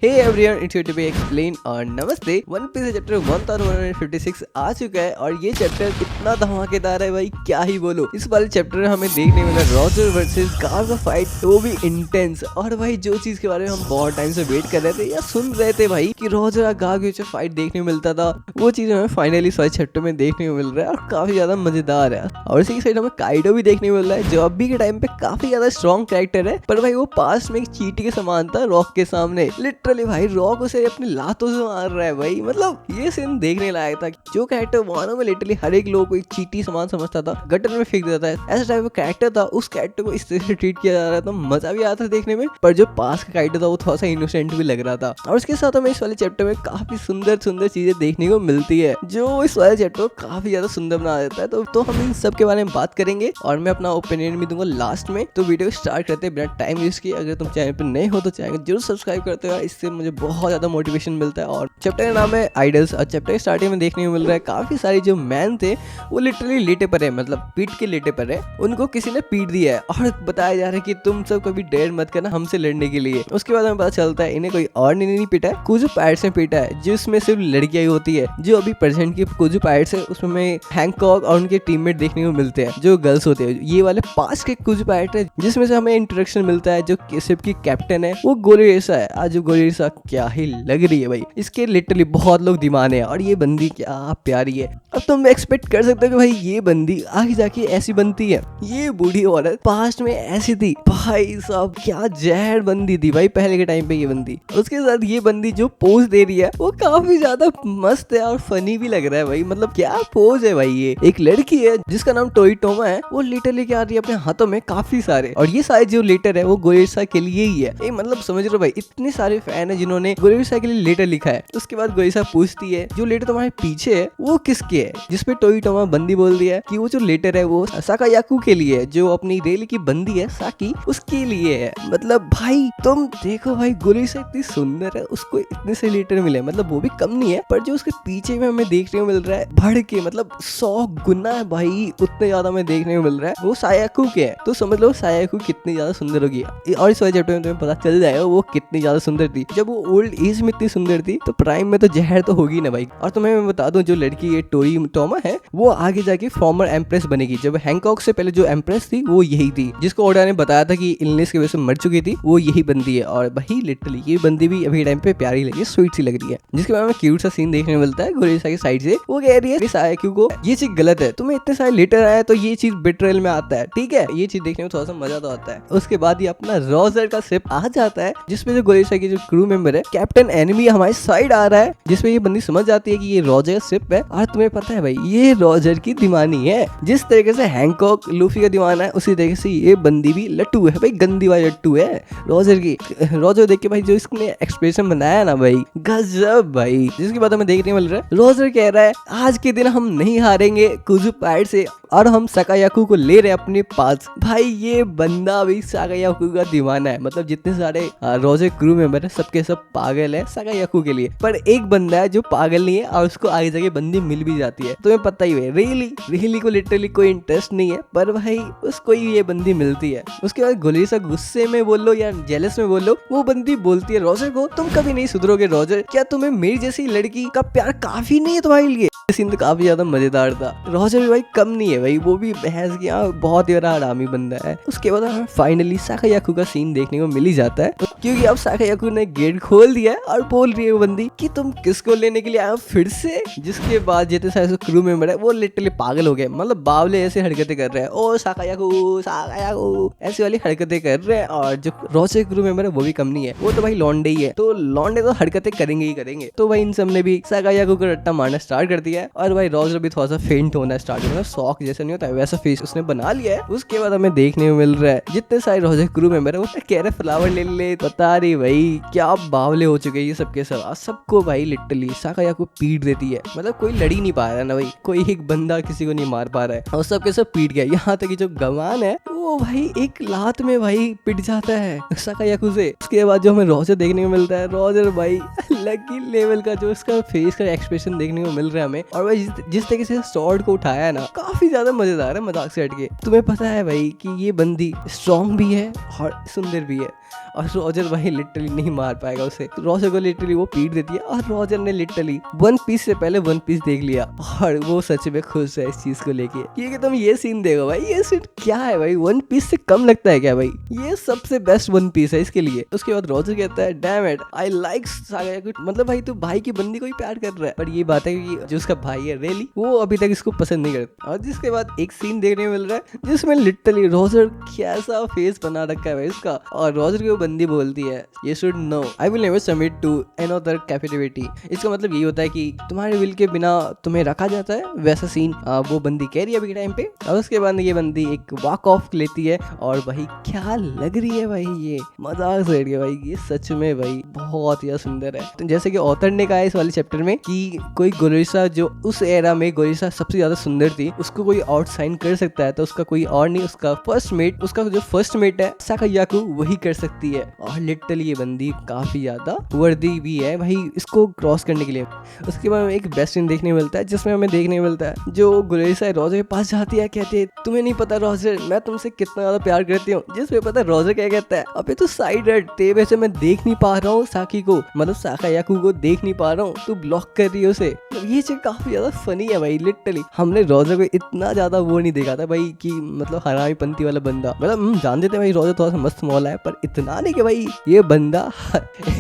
Hey everyone, it's to be explain और नमस्ते। One piece chapter 1156 आ चुका है और ये चैप्टर इतना धमाकेदार है भाई, क्या ही बोलो। इस वाले चैप्टर में हमें देखने मिला रॉजर वर्सेस गार का फाइट, वो भी इंटेंस। और भाई जो चीज के बारे में हम बहुत टाइम से वेट कर रहे थे या सुन रहे थे भाई कि रॉजर और गार के बीच फाइट देखने मिलता था, वो चीज हमें फाइनली इस वाले चैप्टर में देखने को मिल रहा है और काफी ज्यादा मजेदार है। और इसी की साइड हमें काइडो भी देखने मिल रहा है, जो अभी के टाइम पे काफी ज्यादा स्ट्रॉन्ग कैरेक्टर है, पर भाई वो पास में एक चींटी के समान था रॉक के सामने। लिटरली भाई रॉक उसे अपनी लातों से मार रहा है भाई, मतलब ये सीन देखने लायक था। जो कैरेक्टर वानों में लिटरली हर एक लोग को एक चींटी समान समझता था, गटर में फेंक देता था, ऐसा टाइप का कैरेक्टर था, उस कैरेक्टर को इस तरह से ट्रीट किया जा रहा था, मजा भी आता था देखने में। पर जो पास का कैरेक्टर था वो थोड़ा सा इनोसेंट भी लग रहा था। और उसके साथ हमें इस वाले चैप्टर में काफी सुंदर सुंदर चीजें देखने को मिलती है, जो इस वाले चैप्टर को काफी ज्यादा सुंदर बना देता है। तो हम इन सब के बारे में बात करेंगे और मैं अपना ओपिनियन भी दूंगा लास्ट में। तो वीडियो स्टार्ट करते हैं बिना टाइम वेस्ट किए। अगर तुम चैनल पर नए हो तो चैनल जरूर सब्सक्राइब करते हो, इससे मुझे बहुत ज्यादा मोटिवेशन मिलता है। और चैप्टर का नाम है आइडल्स और चैप्टर स्टार्टिंग में देखने को मिल रहा है काफी सारे जो मैन थे वो लिटरली लेटे पर है, मतलब पीट के लेटे पर है, उनको किसी ने पीट दिया है और बताया जा रहा है कि तुम सब कभी डेयर मत करना हमसे लड़ने के लिए। उसके बाद हमें पता चलता है इन्हें कोई और नहीं पीटा है, कुछ पायरेट्स ने पीटा है, जिसमें सिर्फ लड़कियां ही होती है। जो अभी प्रेजेंट की कुछ पायरेट्स है उसमें हैंकॉक और उनके टीममेट देखने को मिलते हैं जो गर्ल्स होते हैं। ये वाले पास के कुछ पायरेट है जिसमें से हमें इंट्रोडक्शन मिलता है, जो शिप की कैप्टन है वो गोरिसा है। आज जो गोरिसा क्या ही लग रही है भाई, इसके लिटरली बहुत लोग दीवाने हैं और ये बंदी क्या प्यारी है। अब तुम एक्सपेक्ट कर सकते हो कि भाई ये बंदी आगे जाके ऐसी बनती है, ये बूढ़ी औरत पास्ट में ऐसी थी भाई साहब, क्या जहर बंदी थी भाई पहले के टाइम पे ये बंदी। उसके साथ ये बंदी जो पोज दे रही है वो काफी ज्यादा मस्त है और फनी भी लग रहा है भाई, मतलब क्या पोज है भाई। ये एक लड़की है जिसका नाम टोइटोमा है, वो लेटर लेके आ रही है अपने हाथों में काफी सारे, और ये सारे जो लेटर है वो गोरिसा के लिए ही है। ये मतलब समझ रहे हो भाई, इतने सारे फैन है जिन्होंने गोरिसा के लिए लेटर लिखा है। उसके बाद गोरिसा पूछती है जो लेटर तुम्हारे पीछे है वो किसके है, जिसपे टोइटोमा बंदी बोल रही है कि वो जो लेटर है वो साकायाकू के लिए है, जो अपनी रेल की बंदी है साकी उसके लिए है। मतलब भाई तुम देखो भाई, गोरिसा इतनी सुंदर है, उसको इतने से लेटर मिले, मतलब वो भी कम नहीं है, पर जो उसके पीछे में हमें देखने को मिल रहा है बढ़ के मतलब 100 गुना है भाई, उतने ज्यादा हमें देखने को मिल रहा है वो सायाकू के है। तो समझ लो सायाकू कितनी ज्यादा सुंदर होगी। और इस वाले चैप्टर में तुम्हें पता चल जाएगा वो कितनी ज्यादा सुंदर थी। जब वो ओल्ड एज में इतनी सुंदर थी तो प्राइम में तो जहर तो होगी ना भाई। और तुम्हें मैं बता दूं, जो लड़की ये टोइटोमा है वो आगे जाके फॉर्मर एम्प्रेस बनेगी। जब हैंकॉक से पहले जो एम्प्रेस थी वो यही थी, जिसको ओडा ने बताया था कि इलनेस की वजह से मर चुकी थी, वो यही बंदी है। और भाई लिटरली ये बंदी भी अभी टाइम पे प्यारी लगी है, स्वीट सी लग रही है। जिसके बाद में क्यूट सा सीन देखने को मिलता है गोरिसा की साइड से। वो कह रही है सायाकू को ये चीज गलत है, तुम्हें इतने सारे लेटर आए तो ये चीज बिट्रेल में आता है, ठीक है, ये चीज देखने में थोड़ा सा मजा तो आता है। उसके बाद ये अपना रॉजर का शिप आ जाता है, जिसमें जो गोरिसा की जो क्रू मेंबर है कैप्टन एनिमी हमारे साइड आ रहा है, जिसमें ये बंदी समझ जाती है कि ये रॉजर शिप है। और तुम्हें पता है भाई ये रॉजर की दीवानी है, जिस तरीके से हैंकॉक लूफी का दीवाना है उसी तरीके से ये बंदी भी लट्टू है भाई, गंदी वाली लट्टू है रॉजर की। रॉजर देख के भाई जो इसने एक्सप्रेशन बनाया ना भाई, गजब भाई। जिसके बाद हमें देखने मिल रहा है रॉजर कह रहा है आज के दिन हम नहीं हारेंगे कुजू पाइड से और हम साकायाकू को ले रहे अपने पास। भाई ये बंदा भी साकायाकू का दीवाना है, मतलब जितने सारे रॉजर क्रू मेंबर है सबके सब पागल है साकायाकू के लिए, पर एक बंदा है जो पागल नहीं है और उसको आगे जाके बंदी मिल भी जाती है। तुम्हें पता ही है रियली को लिटरली कोई इंटरेस्ट नहीं है, पर भाई उसको ही ये बंदी मिलती है। उसके बाद गोरिसा गुस्से में बोल लो या जेलस में बोल लो, वो बंदी बोलती है रॉजर को तुम कभी नहीं सुधरोगे रॉजर, क्या तुम्हें मेरी जैसी लड़की का प्यार काफी नहीं है तुम्हारे लिए। सीन तो काफी ज्यादा मजेदार था। रॉजर भी भाई कम नहीं है भाई, वो भी बहस किया, बहुत ही बड़ा हरामी बंदा है। उसके बाद हमें फाइनली साकायाकू का सीन देखने को मिल ही जाता है, क्योंकि अब साकायाकू ने गेट खोल दिया है और बोल रही है वो बंदी कि तुम किसको लेने के लिए आए हो फिर से। जिसके बाद जितने सारे क्रू मेंबर है वो लिटरली पागल हो गए, मतलब बावले ऐसे हरकतें कर रहे हैं, ओ साकायाकू ऐसी वाली हरकतें कर रहे हैं। और जो रॉजर क्रू मेंबर है वो भी कम नहीं है, वो तो भाई लॉन्डे ही है, तो लॉन्डे तो हरकतें करेंगे ही करेंगे। तो भाई इन सब ने भी साकायाकू को रट्टा मारना स्टार्ट कर दिया है और भाई रॉजर भी थोड़ा सा फेंट होना स्टार्ट हो गया, शॉक जैसा नहीं होता है वैसा फेस उसने बना लिया है। उसके बाद हमें देखने को मिल रहा है जितने सारे रॉजर क्रू मेंबर है वो कह रहे फ्लावर ले ले, बता रही भाई क्या बावले हो चुके ये सबके सब। सबको भाई लिटरली साकायाकू पीट देती है, मतलब कोई लड़ी नहीं पा रहा ना भाई, कोई एक बंदा किसी को नहीं मार पा रहा है और सबके सब पीट गया। यहाँ तक कि जो गवान है वो भाई एक लात में भाई पिट जाता है साकायाकू से। उसके बाद जो हमें रॉजर देखने को मिलता है, रॉजर भाई अलग ही लेवल का जो उसका फेस का एक्सप्रेशन देखने को मिल रहा है हमें। और भाई जिस तरीके से स्वॉर्ड को उठाया है ना, काफी ज्यादा मजेदार है मजाक से हट के। तुम्हें पता है भाई कि ये बंदी स्ट्रॉन्ग भी है और सुंदर भी है, और रॉजर भाई लिटरली नहीं मार पाएगा उसे। रॉजर को लिटरली वो पीट देती है और रॉजर ने लिटरली वन पीस से पहले वन पीस देख लिया और वो सच में खुश है इस चीज को लेके, क्योंकि तुम ये सीन देखो भाई, ये सीन क्या है भाई, वन पीस से कम लगता है क्या भाई, ये सबसे बेस्ट वन पीस है इसके लिए। उसके बाद रॉजर कहता है damn it I like saga, मतलब भाई तू भाई की बंदी को ही प्यार कर रहा है। पर ये बात है कि जो उसका भाई है रेली वो अभी तक इसको पसंद नहीं करता। और जिसके बाद एक सीन देखने को मिल रहा है जिसमें लिटरली रॉजर कैसा फेस बना रखा है भाई इसका, और रॉजर की वो बंदी बोलती है you should know I will never submit to another captivity. इसका मतलब यही होता है कि तुम्हारे विल के बिना तुम्हें रखा जाता है, वैसा सीन वो बंदी कह रही है अभी के टाइम पे। और उसके बाद ये बंदी एक वॉक ऑफ लेती है और भाई क्या लग रही है भाई, ये मजाक से रही है भाई, ये सच में भाई बहुत ही सुंदर है। तो जैसे कि ऑथर ने कहा इस वाले चैप्टर में कि कोई गोरिसा जो उस एरा में गोरिसा सबसे ज्यादा सुंदर थी उसको कोई आउटशाइन कर सकता है तो उसका कोई और नहीं, उसका फर्स्ट मेट, उसका जो फर्स्ट मेट है साकायाकू वही कर सकती है। और लिटरली ये बंदी काफी ज्यादा वर्दी भी है भाई इसको क्रॉस करने के लिए। उसके बाद एक बेस्ट सीन देखने मिलता है जिसमें हमें देखने मिलता है जो गोरिसा रॉजर के पास जाती है, कहते हैं तुम्हें नहीं पता रॉजर मैं तुमसे कितना ज्यादा प्यार करती हूँ। जिसमें पता है रॉजर क्या कहता है, अबे तू साइड हट, तेरे वजह से मैं देख नहीं पा रहा हूँ साकी को, मतलब साकायाकू को देख नहीं पा रहा हूँ, तू ब्लॉक कर रही है उसे। ये चीज काफी ज्यादा फनी है भाई, लिटरली हमने रॉजर को इतना ज्यादा वो नहीं देखा था भाई कि मतलब हरामी पंथी वाला बंदा, मतलब हम जानते थे भाई रॉजर थोड़ा सा मस्त मौला है पर इतना नहीं कि भाई ये बंदा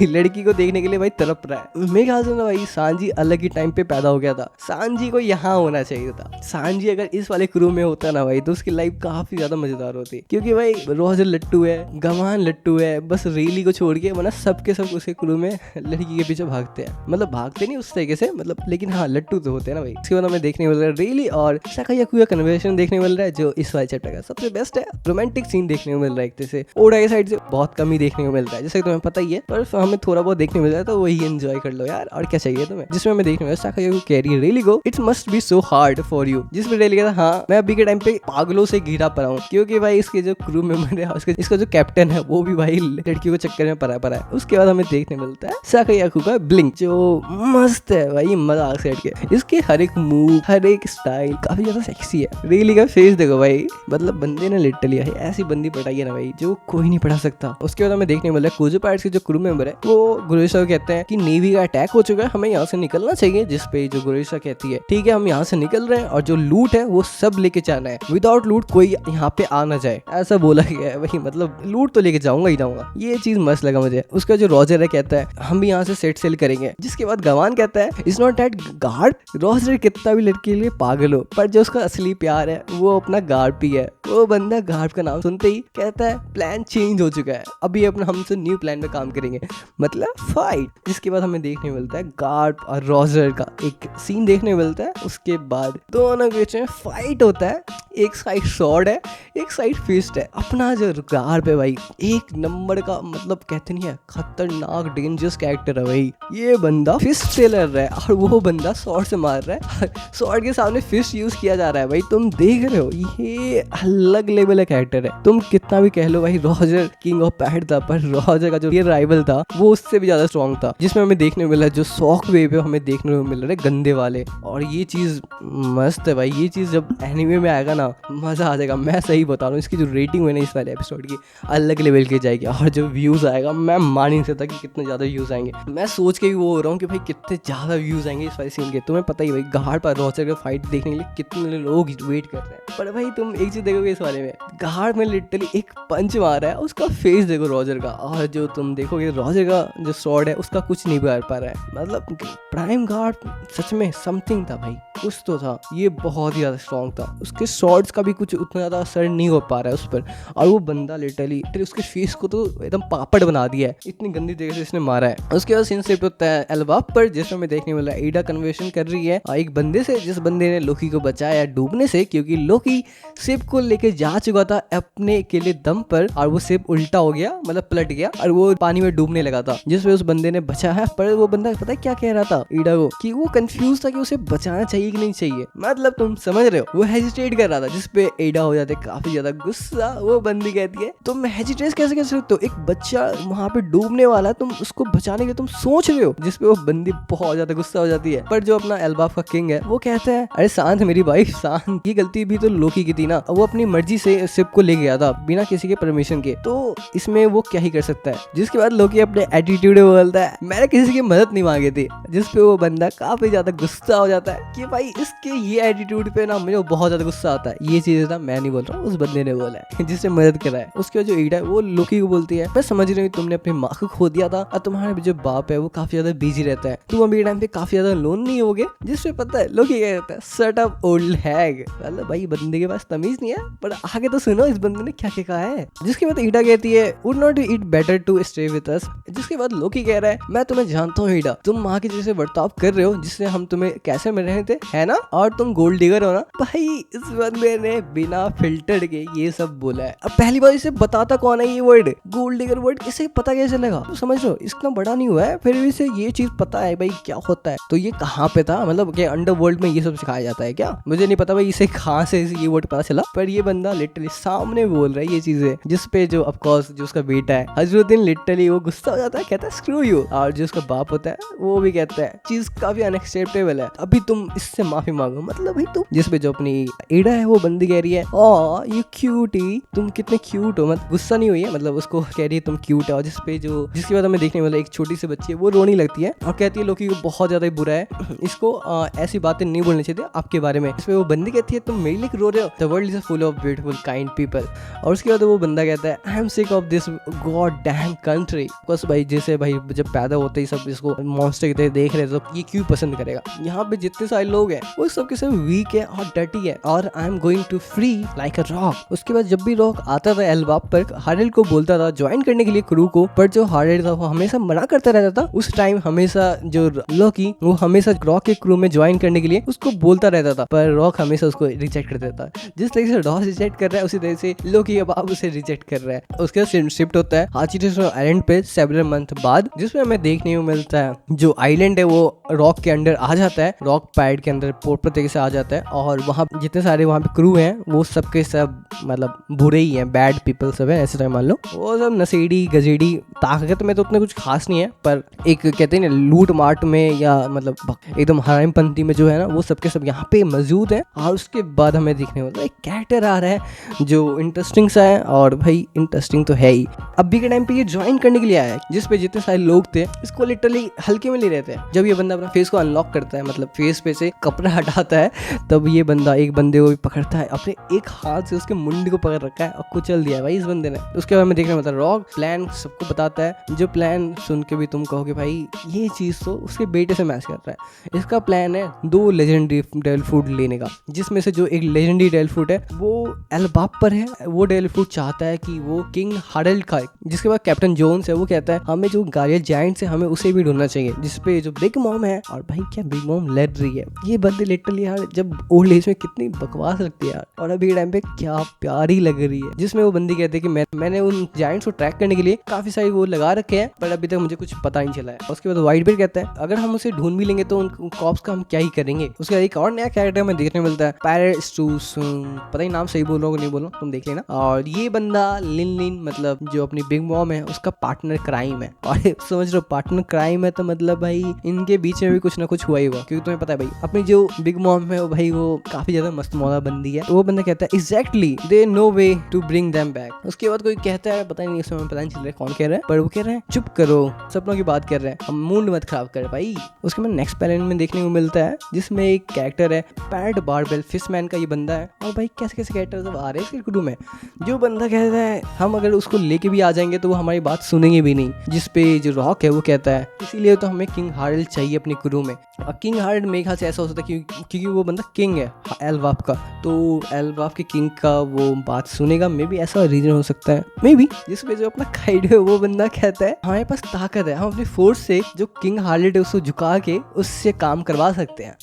लड़की को देखने के लिए भाई तड़प रहा है। मेरे ख्याल से ना भाई सांजी अलग ही टाइम पे पैदा हो गया था, सांजी को यहाँ होना चाहिए था। सांजी अगर इस वाले क्रू में होता ना भाई तो उसकी लाइफ काफी ज्यादा मजेदार होती, क्योंकि भाई रॉजर लट्टू है, गवान लट्टू है, बस रेली को छोड़ के वरना सबके सब उसके क्रू में लड़की के पीछे भागते हैं, मतलब भागते नहीं उस तरीके से मतलब, लेकिन हाँ लट्टू तो होते हैं ना भाई। इसके बाद हमें देखने मिल रहा है रेली और साकायाकू का कन्वर्सेशन देखने मिल रहा है जो इस वाले चैप्टर का सबसे बेस्ट है। रोमांटिक सीन देखने को मिल रहा है एक तरह से, ओडा की साइड से बहुत कम ही देखने को मिलता है जैसे तुम्हें पता ही है, पर हमें थोड़ा बहुत देखने मिल रहा है तो वही एंजॉय कर लो यार, और क्या चाहिए तुम्हें। जिसमें हमें देखने मिला साकायाकू कह रही है रेली को it's must be so hard for you, जिसमें रेली कहता हाँ मैं अभी के टाइम पे पागलों से घिरा पड़ा हूँ, क्योंकि भाई इसके जो क्रू मेंबर है इसका जो कैप्टन है वो भी भाई लड़कियों के चक्कर में पड़ा है। उसके बाद हमें देखने मिलता है साकायाकू का ब्लिंक जो मस्त है भाई, मजाक से हट के इसके हर एक मूव हर एक स्टाइल काफी ज्यादा सेक्सी है। रेली का फेस देखो भाई, मतलब बंदे ने लिटरली ऐसी बंदी पटाई है ना भाई जो कोई नहीं पढ़ा सकता। उसके बाद हमें देखने मिला कुजो पायरेट्स के जो क्रू मेंबर है वो गोरिसा को कहते हैं कि नेवी का अटैक हो चुका है, हमें यहाँ से निकलना चाहिए। जिस पे जो गोरिसा कहती है ठीक है हम यहाँ से निकल रहे हैं और जो लूट है वो सब लेके जाना है, विदाउट लूट कोई यहाँ पे आ ना जाए, ऐसा बोला गया है भाई, मतलब लूट तो लेके जाऊंगा ही जाऊंगा। ये चीज मस्त लगा मुझे। उसका जो रॉजर है कहता है हम भी यहाँ से सेट सेल करेंगे। जिसके बाद गवान कहता है it's not that guard, Roger कितना भी लड़की के लिए पागल हो पर जो उसका असली प्यार है वो अपना गार्ड भी है। वो बंदा गार्ड का नाम सुनते ही कहता है प्लान चेंज हो चुका है, अभी अपना हमसे न्यू प्लान में काम करेंगे, मतलब फाइट। जिसके बाद हमें देखने मिलता है गार्ड और रॉजर का एक सीन देखने मिलता है। उसके बाद दोनों के बीच में फाइट होता है, एक साइड स्वॉर्ड है एक साइड फिस्ट है। अपना जो गार्ड है भाई एक नंबर का, मतलब कहते नहीं है खतरनाक डेंजरस कैरेक्टर है भाई। ये बंदा फिस्ट से लड़ रहा है और वो बंदा स्वॉर्ड से मार रहा है, स्वॉर्ड के सामने फिस्ट यूज किया जा रहा है भाई, तुम देख रहे हो ये अलग लेवल का कैरेक्टर है। तुम कितना भी कह लो भाई रॉजर किंग ऑफ पैड था, पर रॉजर का जो ये राइवल था वो उससे भी ज्यादा स्ट्रॉन्ग था। जिसमें हमें देखने को मिला जो शॉक वेव है हमें देखने को मिल रहे गंदे वाले, और ये चीज मस्त है भाई। ये चीज जब एनिमे में आएगा ना मजा आ जाएगा, मैं सही बता रहा हूँ। इसकी जो रेटिंग है ना इस वाले एपिसोड की अलग लेवल की जाएगी, और जो व्यूज आएगा मैं मान नहीं सकता कि कितने ज्यादा व्यूज आएंगे। मैं सोच के भी वो हो रहा हूँ कि भाई कितने ज्यादा व्यूज आएंगे इस वाले सीन के। तुम्हें पता ही भाई गार्ड पर रॉजर का फाइट देखने के लिए कितने लोग वेट कर रहे हैं। पर भाई तुम एक चीज देखोगे इस वाले में, गार्ड में लिटरली एक पंच मारा है, उसका फेस देखो रॉजर का, और जो तुम देखोगे रॉजर का जो स्वॉर्ड है उसका कुछ नहीं कर पा रहा है। मतलब प्राइम गार्ड सच में समथिंग था भाई, कुछ तो था। ये बहुत ही ज्यादा स्ट्रॉन्ग था, उसके स्वॉर्ड्स का भी कुछ उतना ज्यादा असर नहीं हो पा रहा है उस पर, और वो बंदा लिटरली उसके फेस को तो एकदम पापड़ बना दिया है, इतनी गंदी तरीके से इसने मारा है। उसके बाद सीन शिफ्ट होता है एल्बाफ पर, जिसमें हमें देखने मिला एडा कन्वर्सेशन कर रही है एक बंदे से, जिस बंदे ने लोकी को बचाया डूबने से, क्योंकि लोकी शिप को लेके जा चुका था अपने अकेले दम पर, और वो शिप उल्टा हो गया, मतलब पलट गया और वो पानी में डूबने लगा था, जिसमें उस बंदे ने बचा है। पर वो बंदा पता है क्या कह रहा था ईडा को, कि वो कंफ्यूज था कि उसे बचाना चाहिए कि नहीं चाहिए, मतलब तुम समझ रहे हो, वो हेजिटेट कर रहा था। जिसपे एडा हो जाते काफी ज्यादा गुस्सा। वो बंदी कहती है तुम हेजिटेट कैसे कर सकते हो, एक बच्चा वहां पे डूबने वाला, तुम उसको बचाने के तुम सोच रहे हो। जिसपे वो बंदी बहुत ज्यादा गुस्सा हो जाती है। पर जो अपना एल्बाफ का किंग है वो कहता है अरे शांत मेरी वाइफ शांत, ये गलती भी तो लोकी की थी ना, वो अपनी मर्जी से शिप को ले गया था बिना किसी के परमिशन के, तो इसमें वो क्या ही कर सकता है। जिसके बाद लोकी अपने एटीट्यूड में बोलता है मैंने किसी की मदद नहीं मांगी थी, जिसपे वो बंदा काफी ज्यादा गुस्सा हो जाता है कि भाई इसके ये एटीट्यूड पे ना मुझे बहुत ज्यादा गुस्सा आता है। ये चीज ना मैं नहीं बोल रहा हूँ, उस बंदे ने बोला है जिससे मदद करा है। उसके बाद जो ईडा है वो लोकी को बोलती है मैं समझ रही हूँ तुमने अपनी माँ को खो दिया था और तुम्हारे जो बाप है वो काफी ज्यादा बिजी रहता है, तुम अभी टाइम पे काफी ज्यादा लोन नहीं होगे। जिसपे पता है लोकी क्या कहता है शट अप ओल्ड हैग। मतलब भाई बंदे के पास तमीज नहीं है, पर आगे तो सुनो इस बंदे ने क्या क्या कहा है। जिसके बाद ईडा कहती है would not it better to stay with us. जिसके बाद लोकी कह रहा है मैं तुम्हें जानता हूँ ईडा, तुम माँ के जैसे बर्ताव कर रहे हो जिससे हम तुम्हें कैसे मिल रहे थे है ना, और तुम गोल्ड डिगर हो ना। भाई इस बंदे ने बिना फिल्टर के ये सब बोला है। अब पहली बार इसे बताता कौन है ये वर्ड गोल्ड डिगर वर्ड, इसे पता कैसे चलेगा। तो समझ लो इतना बड़ा नहीं हुआ है फिर भी इसे ये चीज पता है भाई क्या होता है। तो ये कहाँ पे था, मतलब क्या अंडरवर्ल्ड में ये सब सिखाया जाता है क्या, मुझे नहीं पता भाई इसे कहाँ से ये वर्ड पता चला। पर ये बंदा लिटरली सामने बोल रहा है ये चीजें, जिसपे जो ऑफकोर्स जो उसका बेटा है हजरुद्दीन लिटरली वो गुस्सा हो जाता है, कहता है स्क्रू यू। और जो उसका बाप होता है वो भी कहता है चीज काफी अनएक्सेप्टेबल है, अभी तुम इससे माफी मांगो। मतलब भाई तुम, जिसपे जो अपनी ईडा है वो बंदी कह रही है ओ ये क्यूटी, तुम कितने क्यूट हो, मतलब गुस्सा नहीं हुई है, मतलब उसको कह रही है तुम क्यूट हो। जिसपे जो जिसके बाद हमें देखने वाला एक छोटी सी बच्ची है वो रोने लगती है और कहती है लोकी को बहुत ज्यादा बुरा है, इसको ऐसी बातें नहीं बोलनी चाहिए आपके बारे में। इसमें वो बंदी कहती है तुम मेरे लिए रो रहे हो, the world is full of beautiful kind people. और उसके बाद वो बंदा कहता है I am sick of this god damn country. बस भाई जैसे भाई जब पैदा होते ही सब इसको मॉन्स्टर की तरह देख रहे हैं तो ये क्यों पसंद करेगा। यहाँ पे जितने सारे लोग हैं वो सब के सब वीक है और डर्टी है और I am going to free like a rock. उसके बाद जब भी रॉक आता था एल्बाब पर हारेल को बोलता था ज्वाइन करने के लिए क्रू को, पर जो हारेल था वो हमेशा मना करता रहता था। उस टाइम हमेशा जो लोकी वो हमेशा रॉक के क्रू में ज्वाइन करने के लिए उसको बोलता रहता था, पर रॉक हमेशा उसको रिजेक्ट कर देता है। जिस तरीके से रॉक रिजेक्ट कर रहा है उसी तरह से लोकी अब उसे रिजेक्ट कर रहा है। उसके बाद शिफ्ट होता है हाचिटोसो आइलैंड पे सेवरल मंथ बाद, जिसमें हमें देखने को मिलता है जो आइलैंड है वो रॉक के अंडर आ जाता है, रॉक पैड के अंदर प्रॉपर तरीके से आ जाता है। और वहाँ जितने सारे वहाँ पे क्रू हैं वो सबके सब मतलब बुरे ही हैं, बैड पीपल सब है ऐसे टाइम मान लो। वो सब नशेड़ी गजेड़ी, ताकत में तो उतना कुछ खास नहीं है, पर एक कहते हैं ना लूट मार्ट में या मतलब एकदम हरामपंथी में जो है ना वो सबके सब यहाँ पे मौजूद है। और उसके बाद हमें देखने को एक कैरेक्टर आ रहा है जो इंटरेस्टिंग सा है, और भाई इंटरेस्टिंग तो है ही। अभी के टाइम पे ये ज्वाइन करने के लिए आया है, जिसपे जितने सारे लोग थे इसको लिटरली हल्के में ले रहे थे। जब ये बंदा अपना फेस को अनलॉक करता है, मतलब फेस पे से कपड़ा हटाता है, तब ये बंदा एक बंदे को भी पकड़ता है, अपने एक हाथ से उसके मुंडी को पकड़ रखा है और कुचल दिया है भाई इस बंदे ने। उसके बाद में देखने में रॉक प्लान सबको बताता है, जो प्लान सुन के भी तुम कहोगे भाई ये चीज तो उसके बेटे से मैच कर रहा है। इसका प्लान है 2 लेजेंडरी डेल फूड लेने का, जिसमें से जो एक लेजेंडरी डेल फूड है वो एल्बाब पर है। वो डेल फूड चाहता है कि वो किंग हारेल्ड खाए। जिसके बाद कैप्टन जोन्स है वो कहता है हमें जो गार्डियन जायंट्स है हमें उसे भी ढूंढना चाहिए, जिसपे जो बिग मॉम है, और भाई क्या बिग मॉम लड़ रही है। ये बंदे लिटरली यार जब ओल्ड एज में कितनी बकवास लगती है यार, और अभी के टाइम पे क्या प्यारी लग रही है। जिसमें वो बंदी कहते हैं कि मैंने उन जायंट्स को ट्रैक करने के लिए काफी सारी वो लगा रखे हैं, पर अभी तक मुझे कुछ पता नहीं चला है। उसके बाद व्हाइट बेल्ट कहता है अगर हम उसे ढूंढ भी लेंगे तो उन कॉप्स का हम क्या ही करेंगे। उसके बाद एक और नया कैरेक्टर हमें देखने मिलता है पैरास्टूस, पता ही नाम सही बोल रहा हूँ नहीं बोल रहा हूँ तुम देख लेना। और ये बंदा लिन मतलब जो अपनी बिग मॉम है उसका पार्टनर क्राइम है, और समझ लो पार्टनर क्राइम है तो मतलब भाई इनके बीच में भी कुछ ना कुछ हुआ ही हुआ, क्योंकि तुम्हें पता है भाई अपनी जो बिग मॉम है वो भाई वो काफी ज्यादा मस्त मौला बंदी है। तो वो बंदा कहता है exactly there no way to bring them back. उसके बाद कोई कहता है पता नहीं इसमें पता नहीं चल रहा है कौन कह रहा है, पर वो कह रहे हैं चुप करो सपनों की बात कर रहे हैं, हम मूड मत खराब कर भाई। उसके बाद नेक्स्ट पैनल में देखने को मिलता है जिसमें एक कैरेक्टर है पैट बारबेल फिशमैन का ये बंदा है। और भाई कैसे कैसे कैरेक्टर सब आ रहे हैं इसके क्रू में। जो बंदा कहता है हम अगर उसको लेके भी आ जाएंगे तो वो हमारी बात सुनेंगे भी नहीं, जिसपे जो रॉक है वो कहता है इसीलिए तो हमें किंग हारेल्ड चाहिए अपने क्रू में। और किंग हारेल्ड मेरे ख्याल से ऐसा हो सकता है क्योंकि वो बंदा किंग है एल्बाब का, तो एल्बाब के किंग का वो बात सुनेगा, मे बी ऐसा रीजन हो सकता है मे बी। जिसपे जो अपना काइडो है वो बंदा कहता है हमारे पास ताकत है, हम अपनी फोर्स से जो किंग हारेल्ड है उसको झुका के उससे काम करवा सकते हैं।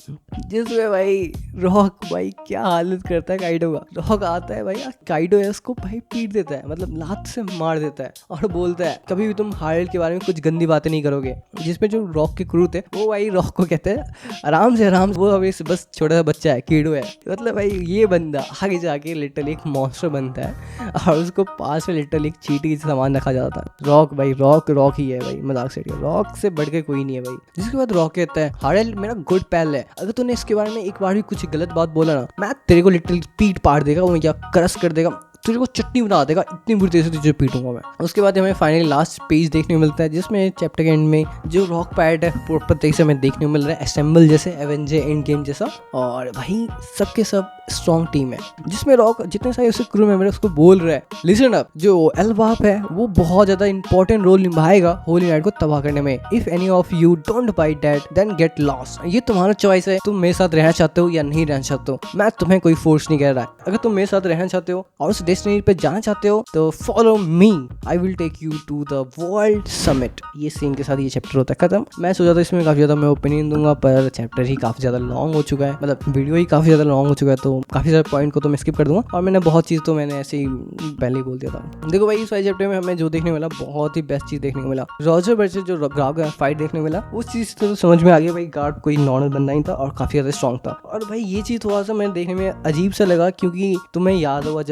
जिसमें भाई रॉक भाई क्या हालत करता है काइडो का। रॉक आता है भाई काइडो है उसको भाई पीट देता है, मतलब लात से मार देता है और बोलता है कभी भी तुम हारेल्ड के बारे में कुछ गंदी बातें नहीं करोगे। जिसमें जो रॉक के क्रू थे वो भाई रॉक को कहते हैं आराम से वो अभी बस छोटा सा बच्चा है कीड़ो है। मतलब भाई ये बंदा आगे जाके लिटरली एक मॉन्स्टर बनता है और उसको पास में लिटरली एक चींटी की सामान रखा जाता है। रॉक भाई रॉक ही है भाई, मजाक से रॉक से बढ़ के कोई नहीं है भाई। जिसके बाद रॉक कहता है हारेल्ड मेरा गुड पैल है, अगर तूने इसके बारे में एक बार भी कुछ गलत बात बोला ना मैं तेरे को लिटरली पीट पाड़ देगा या क्रश कर देगा, तुझे को चटनी बना देगा, इतनी बुरी तरह से तुझे पीटूंगा मैं। उसके बाद हमें फाइनली लास्ट पेज देखने को मिलता है जिसमें चैप्टर के एंड में जो रॉक पैड है प्रॉपर तरीके से हमें देखने को मिल रहा है, असेंबल जैसे एवेंजर एंड गेम जैसा। और भाई सबके सब स्ट्रॉन्ग टीम है जिसमें रॉक जितने सारे उसके क्रू मेंबर है उसको बोल रहा है लिसन अप, जो एल्बाप है वो बहुत ज्यादा इंपॉर्टेंट रोल निभाएगा होली नाइट को तबाह करने में। If any of you don't buy that then get lost. ये तुम्हारा चॉइस है, तुम मेरे साथ रहना चाहते हो या नहीं रहना चाहते हो, मैं तुम्हें कोई फोर्स नहीं कर रहा है। अगर तुम मेरे साथ रहना चाहते हो और उस डेस्टिनी पे जाना चाहते हो तो follow me, I will take you to the world summit. ये सीन के साथ ये चैप्टर होता है खत्म। मैं सोचा था इसमें काफी ज्यादा मैं ओपिनियन दूंगा पर चैप्टर ही काफी ज्यादा लॉन्ग हो चुका है, मतलब वीडियो ही काफी ज्यादा लॉन्ग हो चुका है, तो काफी सारे पॉइंट को तो मैं स्किप कर दूंगा और मैंने बहुत चीज तो मैंने ऐसे ही पहले ही बोल दिया था। देखो भाई इस वाले चैप्टर में हमें जो देखने मिला बहुत ही बेस्ट चीज देखने को मिला। रॉजर वर्सेस जो गार्ड का फाइट देखने को मिला उस चीज तो समझ में आ गया भाई गार्ड कोई नॉर्मल बंदा नहीं था और काफी ज्यादा स्ट्रॉन्ग था। और भाई ये चीज थोड़ा सा मैंने देखने में अजीब सा लगा क्योंकि तुम्हें याद होगा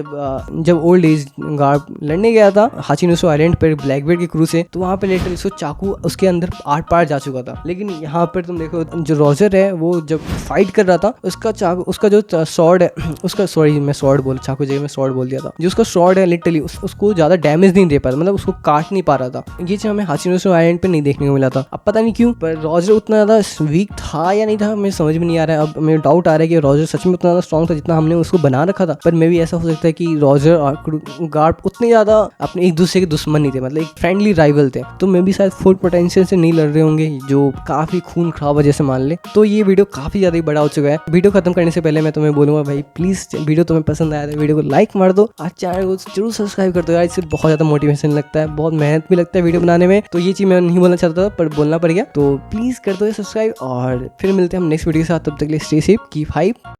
जब ओल्ड एज गार्ड लड़ने गया था हाचिनोसु आइलैंड पर ब्लैकबीड के क्रू से, तो वहाँ पे लिटरली उसको चाकू उसके अंदर आर पार जा चुका था। लेकिन यहाँ पर तुम देखो जो रॉजर है वो जब फाइट कर रहा था उसका चाकू उसका जो सॉर्ड है उसका, सॉरी मैं सॉर्ड बोल चाकू जगह में सॉर्ड बोल दिया था, जो उसका सॉर्ड है लिटरली उसको ज्यादा डैमेज नहीं दे पा रहा, मतलब उसको काट नहीं पा रहा था। ये चीज हमें हाचिनोसु आइलैंड पे नहीं देखने को मिला था। अब पता नहीं क्यों पर रॉजर उतना ज्यादा वीक था या नहीं था, मुझे समझ में नहीं आ रहा है। अब मुझे डाउट आ रहा है कि रॉजर सच में उतना ज्यादा स्ट्रॉन्ग था जितना हमने उसको बना रखा था, पर मे भी ऐसा हो सकता है कि रॉजर और गार्ड उतने ज्यादा अपने एक दूसरे के दुश्मन नहीं थे, मतलब एक फ्रेंडली राइवल थे, तो मे भी शायद फुल पोटेंशियल से नहीं लड़ रहे होंगे जो काफी खून खराब है जैसे मान ले। तो ये वीडियो काफी ज्यादा बड़ा हो चुका है। वीडियो खत्म करने से पहले मैं तुम्हें बोलूंगा भाई प्लीज वीडियो तुम्हें पसंद आया तो वीडियो को लाइक मार दो और चैनल को जरूर सब्सक्राइब कर दो यार, इससे बहुत ज्यादा मोटिवेशन लगता है, बहुत मेहनत भी लगता है वीडियो बनाने में। तो ये चीज मैं नहीं बोलना चाहता था पर बोलना पड़ गया, तो प्लीज कर दो सब्सक्राइब और फिर मिलते हैं हम नेक्स्ट वीडियो के साथ। तब तक के लिए स्टे सेफ, कीप हाइप।